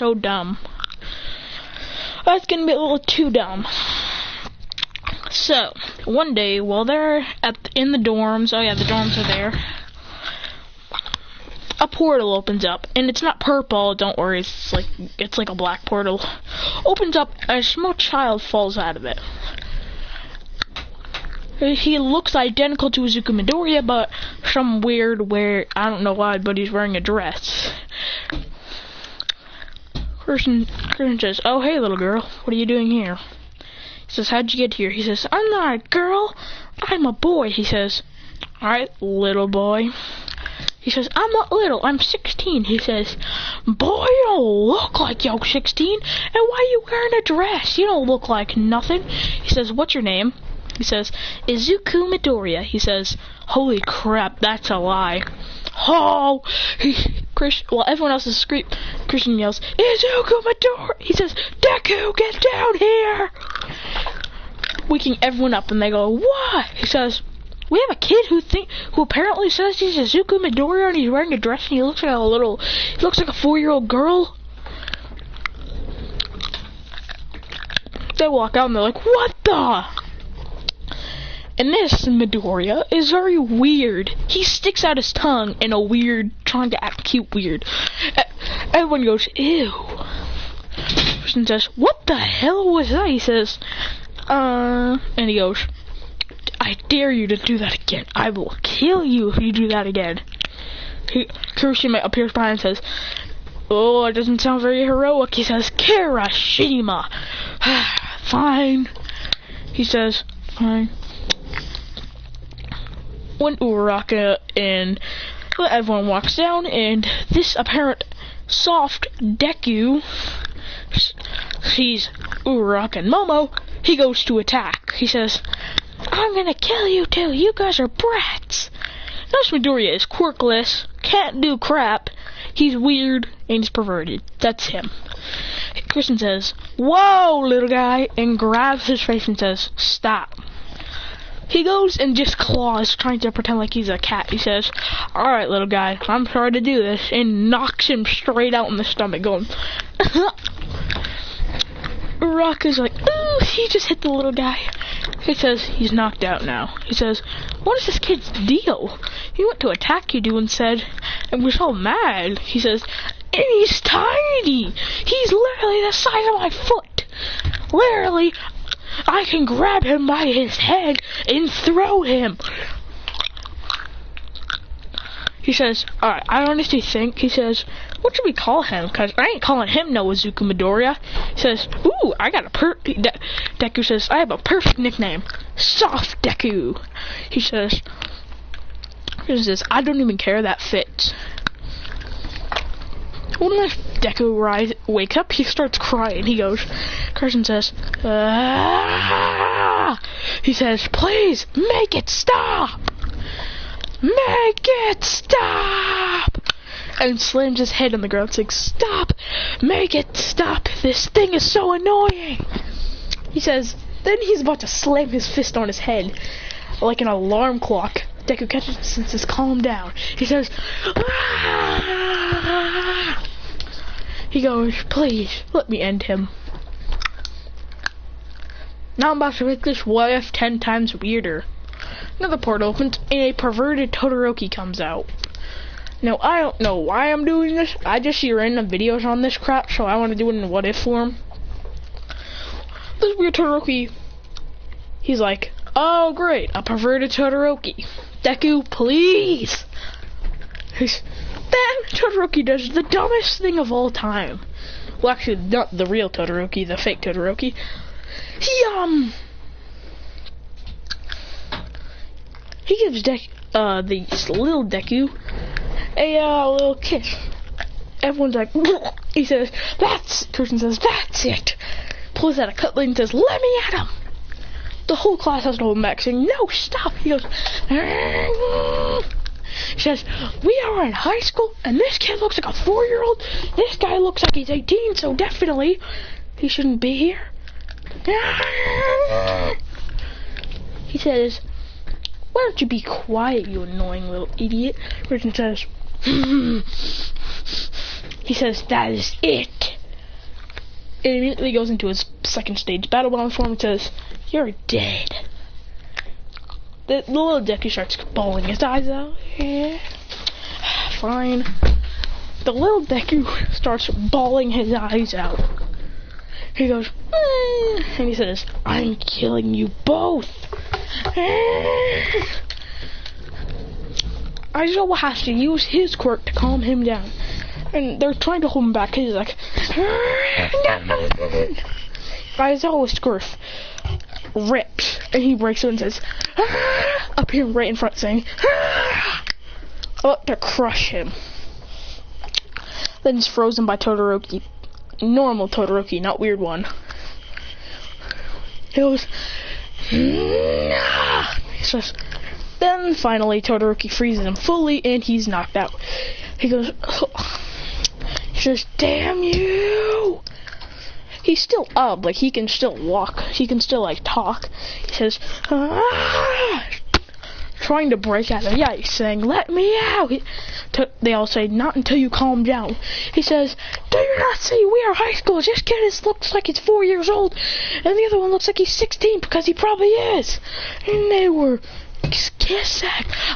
so dumb. That's gonna be a little too dumb. So, one day, while they're in the dorms, oh yeah, the dorms are there, a portal opens up, and it's not purple, don't worry, it's like a black portal. Opens up, and a small child falls out of it. He looks identical to Izuku Midoriya, but some weird I don't know why, but he's wearing a dress. Person says, "Oh hey little girl, what are you doing here?" He says, "How'd you get here?" He says, "I'm not a girl, I'm a boy." He says, "Alright, little boy." He says, "I'm not little, I'm 16. He says, "Boy, you don't look like you're 16, and why are you wearing a dress? You don't look like nothing." He says, "What's your name?" He says, "Izuku Midoriya." He says, "Holy crap, that's a lie." Oh! Well, everyone else is screaming. Christian yells, "Izuku Midoriya!" He says, "Deku, get down here!" Waking everyone up, and they go, "What?" He says, "We have a kid who apparently says he's Izuku Midoriya, and he's wearing a dress, and he looks like a 4-year-old girl." They walk out, and they're like, "What the?" And this Midoriya is very weird. He sticks out his tongue in a weird, trying to act cute weird. Everyone goes, "Ew." Person says, "What the hell was that?" He says, and he goes, "I dare you to do that again. I will kill you if you do that again." Kirishima appears behind and says, "Oh, it doesn't sound very heroic." He says, "Kirishima." "Fine." He says, "Fine." When Uraraka and everyone walks down, and this apparent soft Deku sees Uraraka and Momo, he goes to attack. He says, "I'm gonna kill you too, you guys are brats." Notice Midoriya is quirkless, can't do crap, he's weird, and he's perverted. That's him. Kristen says, "Whoa, little guy," and grabs his face and says, "Stop." He goes and just claws, trying to pretend like he's a cat. He says, "Alright, little guy, I'm sorry to do this," and knocks him straight out in the stomach, going, Uraraka's like, "Ooh, he just hit the little guy." He says, "He's knocked out now." He says, "What is this kid's deal? He went to attack you, and said, and was all mad." He says, "And he's tiny! He's literally the size of my foot! Literally, I can grab him by his head and throw him." He says, "Alright, I honestly think," he says, "what should we call him? Because I ain't calling him no Izuku Midoriya." He says, "Ooh, I got a Deku says, "I have a perfect nickname. Soft Deku." He says, "I don't even care, that fits." When Deku wakes up, he starts crying. He goes, Carson says, "Ah!" He says, "Please, make it stop! Make it stop!" And slams his head on the ground, saying, "Stop! Make it stop! This thing is so annoying!" He says, then he's about to slam his fist on his head, like an alarm clock. Deku catches his senses, calm down. He says, "Ah!" He goes, "Please, let me end him." Now I'm about to make this what if 10 times weirder. Another portal opens, and a perverted Todoroki comes out. Now, I don't know why I'm doing this. I just see random videos on this crap, so I want to do it in what if form. This weird Todoroki, he's like, "Oh great, a perverted Todoroki. Deku, please." Then Todoroki does the dumbest thing of all time. Well, actually, not the real Todoroki, the fake Todoroki. He gives the little Deku a little kiss. Everyone's like, "Bleh." He says, Kirsten says, "That's it." Pulls out a cutlass and says, "Let me at him." The whole class has to hold him back, saying, "No, stop." He goes, he says, "We are in high school, and this kid looks like a 4-year-old. This guy looks like he's 18, so definitely he shouldn't be here." He says, "Why don't you be quiet, you annoying little idiot?" Richard says, He says, "That is it. it immediately goes into his second stage battle bond form and says, "You're dead." The little Deku starts bawling his eyes out. Yeah. Fine. The little Deku starts bawling his eyes out. He goes, and he says, "I'm killing you both." Aizawa has to use his quirk to calm him down. And they're trying to hold him back. He's like, Aizawa's scarf rips, and he breaks it and says, up here right in front, saying, about to crush him. Then he's frozen by Todoroki. Normal Todoroki, not weird one. He goes, he says, then finally Todoroki freezes him fully, and he's knocked out. He goes, he says, "Damn you!" He's still up, like he can still walk, he can still like talk. He says, trying to break out of ice, saying, "Let me out!" They all say, "Not until you calm down." He says, "Do you not see we are high school? This kid looks like he's 4 years old, and the other one looks like he's 16 because he probably is." And they were kissing.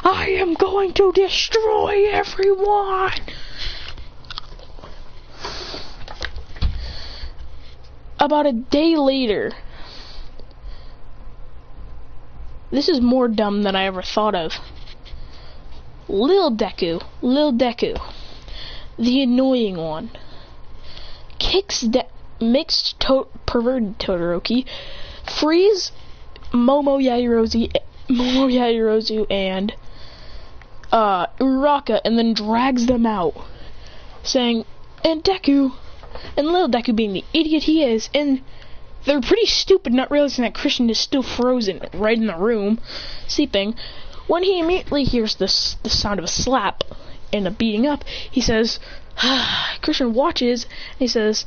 "I am going to destroy everyone." About a day later, this is more dumb than I ever thought of. Lil Deku, the annoying one, makes perverted Todoroki, frees Momo Yaoyorozu and Uraraka, and then drags them out, saying, and Deku, and Lil Deku being the idiot he is, and they're pretty stupid not realizing that Christian is still frozen right in the room, sleeping. When he immediately hears the sound of a slap and a beating up, he says, Christian watches, and he says,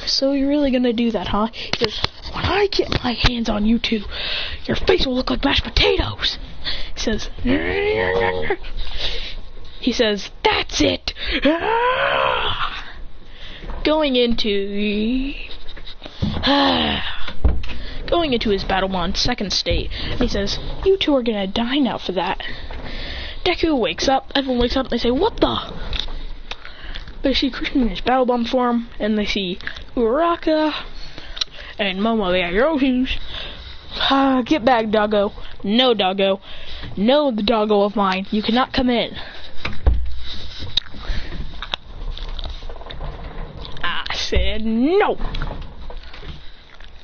"So you're really gonna do that, huh?" He says, "When I get my hands on you two, your face will look like mashed potatoes." He says, "That's it." Going into his Battlemon second state, he says, "You two are gonna die now for that." Deku wakes up, everyone wakes up, and they say, "What the?" They see Christian in his Battlebomb form, and they see Uraraka and Momo Yaoyorozu. Get back, doggo. No, doggo. No, the doggo of mine. You cannot come in. I said no.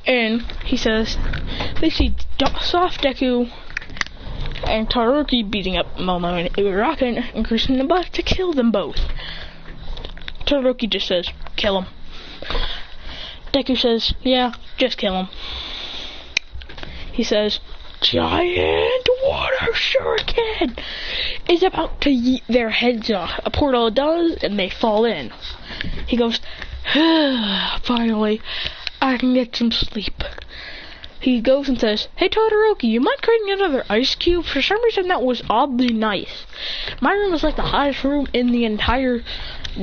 And he says, they see Soft Deku and Todoroki beating up Momo and Uraraka and Christian about to kill them both. Todoroki just says, "Kill him." Deku says, "Yeah, just kill him." He says, "Giant water shuriken is about to yeet their heads off." A portal does, and they fall in. He goes, "Finally, I can get some sleep." He goes and says, "Hey Todoroki, you mind creating another ice cube? For some reason that was oddly nice. My room is like the hottest room in the entire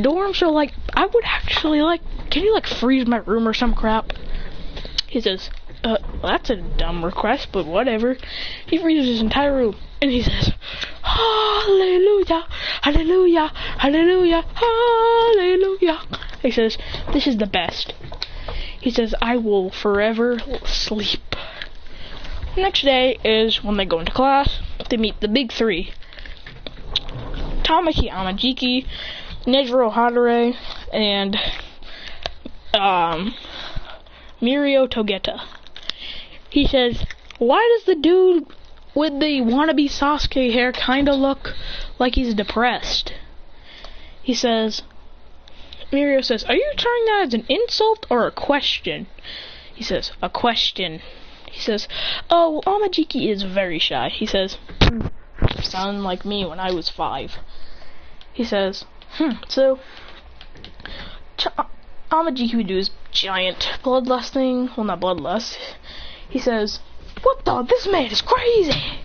dorm, so like, I would actually like, can you like freeze my room or some crap?" He says, well, that's a dumb request, but whatever." He freezes his entire room, and he says, "Hallelujah, hallelujah, hallelujah, hallelujah." He says, "This is the best." He says, "I will forever sleep." Next day is when they go into class. They meet the big three: Tamaki Amajiki, Nejiro Hadare, and Mirio Togeta. He says, "Why does the dude with the wannabe Sasuke hair kinda look like he's depressed?" He says, Mirio says, "Are you turning that as an insult or a question?" He says, "A question." He says, "Oh, Amajiki is very shy." He says, "Sound like me when I was 5. He says, so Amajiki would do his giant bloodlust thing. Well, not bloodlust. He says, "What the? This man is crazy."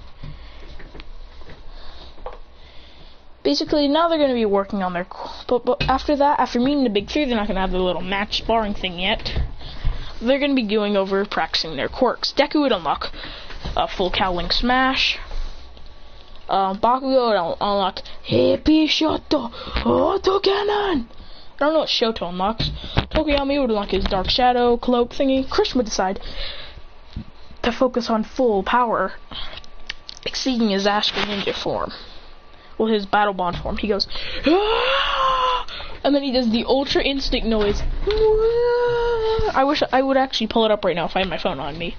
Basically, now they're going to be working on their... But after that, after meeting the big three, they're not going to have their little match sparring thing yet. They're going to be going over practicing their quirks. Deku would unlock a full cowling smash. Bakugo would unlock Happy Shoto Auto Cannon. I don't know what Shoto unlocks. Tokoyami would unlock his Dark Shadow cloak thingy. Christian would decide to focus on full power, exceeding his Astral Ninja form. Well, his Battle Bond form. He goes, "Ah!" And then he does the Ultra Instinct noise. I wish I would actually pull it up right now if I had my phone on me.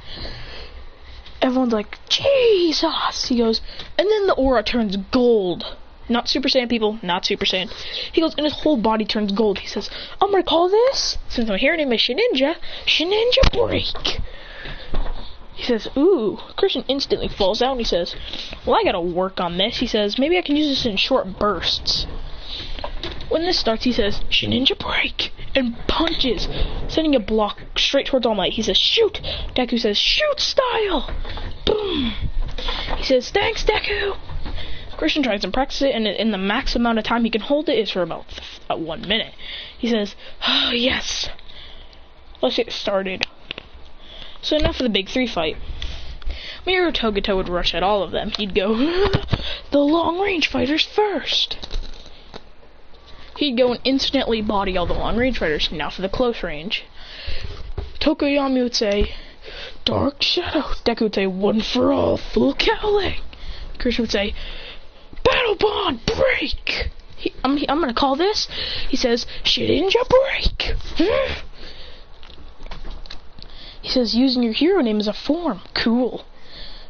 Everyone's like, Jesus! He goes, and then the aura turns gold. Not Super Saiyan, people, not Super Saiyan. He goes, and his whole body turns gold. He says, I'm gonna call this, since I'm hearing him as Shininja Break. He says, ooh. Christian instantly falls out and he says, well, I gotta work on this. He says, maybe I can use this in short bursts. When this starts, he says, Shininja Break, and punches, sending a block straight towards All Might. He says, shoot. Deku says, shoot style. Boom. He says, thanks, Deku. Christian tries to practice it, and in the max amount of time he can hold it is for about 1 minute. He says, oh, yes. Let's get started. So enough of the big three fight. Mirio Togeto would rush at all of them. He'd go, the long-range fighters first. He'd go and instantly body all the long-range fighters. Now for the close range. Tokoyami would say, Dark Shadow. Deku would say, one for all, full cowling. Christian would say, Battle Bond Break. I'm gonna call this. He says, Shininja Break. He says, using your hero name as a form. Cool.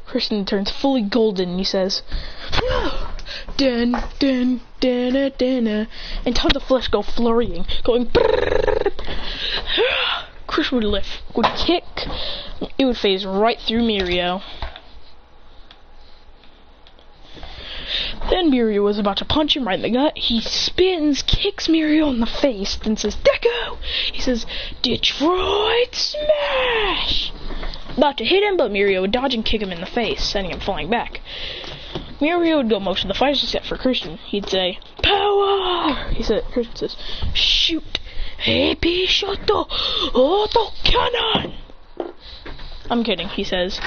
Christian turns fully golden and he says, dun, dun, dun, dun, dun, and tons of flesh go flurrying, going brrrr. Christian would kick. It would phase right through Mirio. Then Mirio was about to punch him right in the gut. He spins, kicks Mirio in the face, then says, Deku! He says, Detroit Smash! About to hit him, but Mirio would dodge and kick him in the face, sending him flying back. Mirio would go most of the fights except for Christian. He'd say, Power! Christian says, Shoot! Happy Shoto Auto Cannon! I'm kidding. He says,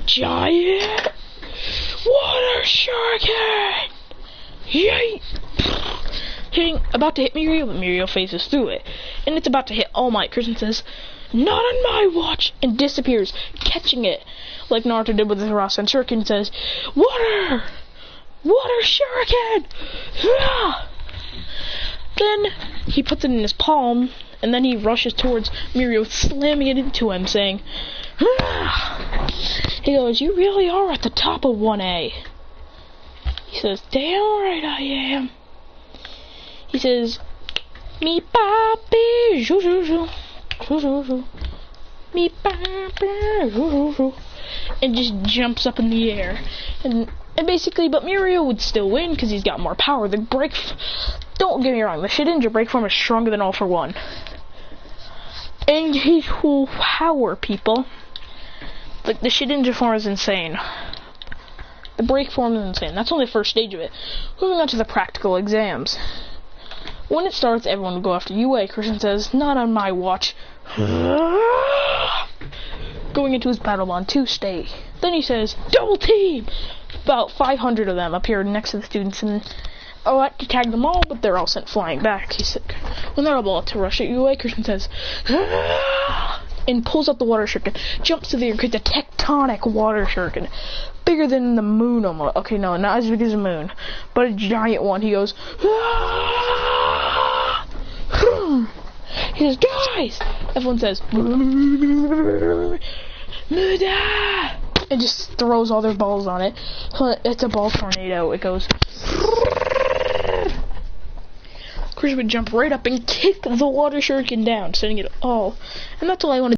Giant Water Shuriken! Yay! About to hit Mirio, but Mirio phases through it. And it's about to hit All Might. Christian says, not on my watch! And disappears, catching it. Like Naruto did with his Rasen Shuriken, says, Water! Water Shuriken! Ah! Then he puts it in his palm, and then he rushes towards Mirio, slamming it into him, saying, ah! He goes, you really are at the top of 1A. He says, damn right I am. He says, me papi, joo joo joo, joo joo joo, me papi, joo joo joo, and just jumps up in the air. And basically, but Mirio would still win because he's got more power. The break, don't get me wrong, the Shininja break form is stronger than All for One. And his whole power, people. Like, the Shininja form is insane. The break form is insane. That's only the first stage of it. Moving on to the practical exams. When it starts, everyone will go after UA. Christian says, not on my watch. Going into his Battle Bond 2 state. Then he says, double team! About 500 of them appear next to the students, and I like to tag them all, but they're all sent flying back. He said, when they're about to rush at UA, Christian says, and pulls up the water shuriken, jumps to the air, creates a tectonic water shuriken, bigger than the moon almost. Okay, no, not as big as the moon, but a giant one. He goes, he says, guys! Everyone says, Muda! And just throws all their balls on it. So it's a ball tornado. It goes. Chris would jump right up and kick the water shuriken down, sending it all. And that's all I wanted.